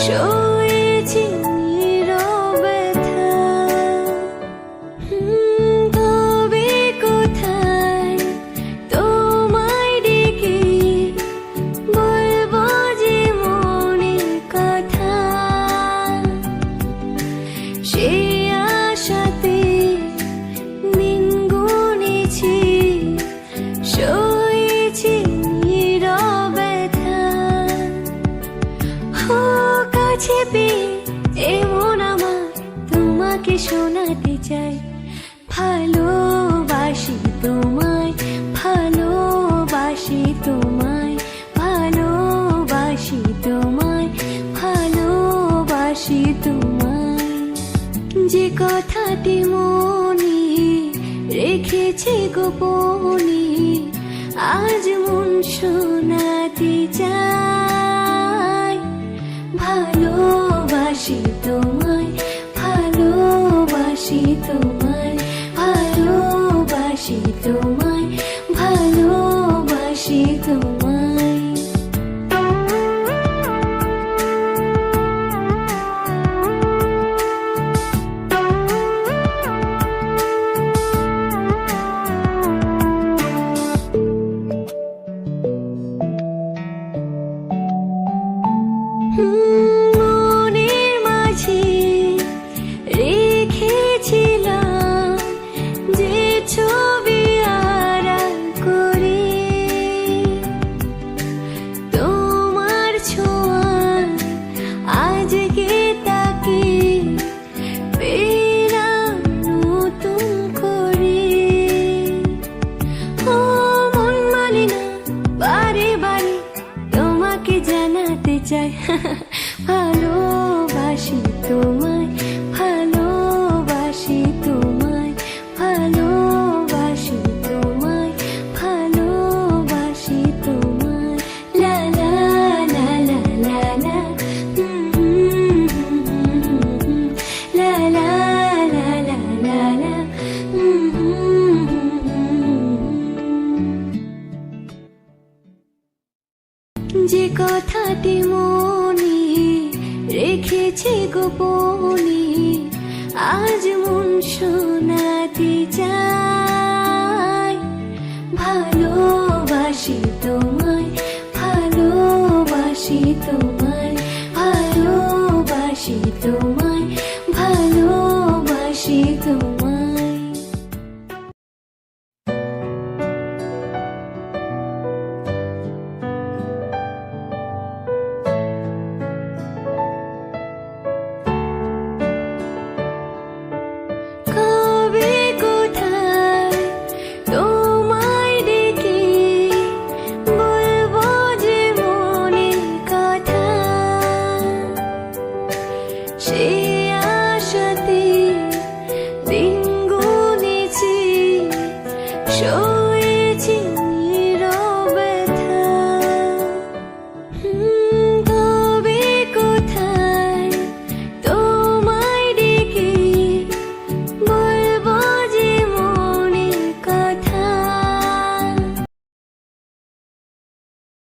সয়েছি নীরবে তবে কোথায় তোমায় ডেকে বলবো যে মনের কথা, সে আশাতে দিন গুনেছি, সয়েছি নীরবে কাছে পেয়ে এমন আমার তোমাকে শোনাতে চাই, ভালোবাসি তোমায়, ভালোবাসি তোমায়, ভালোবাসি তোমায়, ভালোবাসি তোমায়। যে কথাটি মনে রেখেছি গোপনে, আজ মন শোনাতে চাই, ভালোবাসি তোমায়, ভালোবাসি তোমায়, ভালোবাসি তোমায়, ভালোবাসি তোমায়। মনের মাঝে রেখেছিলাম যে ছবি আড়াল করে, তোমার ছোঁয়া আজকে তাকে পেলাম নতুন করে। ও মন মানে না বারে বারে তোমাকে জানাতে চাই, ভালোবাসি তোমায়, ভালোবাসি তোমায়, ভালোবাসি তোমায়, ভালোবাসি তোমায়। লা লা লা লা লা লা লা লা লা লা লা লা। যে কথাটি মনে রেখেছি গোপনে, আজ মন শোনাতে চাই, ভালোবাসি তোমায়, ভালোবাসি তোমায়, ভালোবাসি তোমায়, ভালোবাসি তোমায়। কবে কোথায় তোমায় ডেকে বলবো যে মনের কথা, সে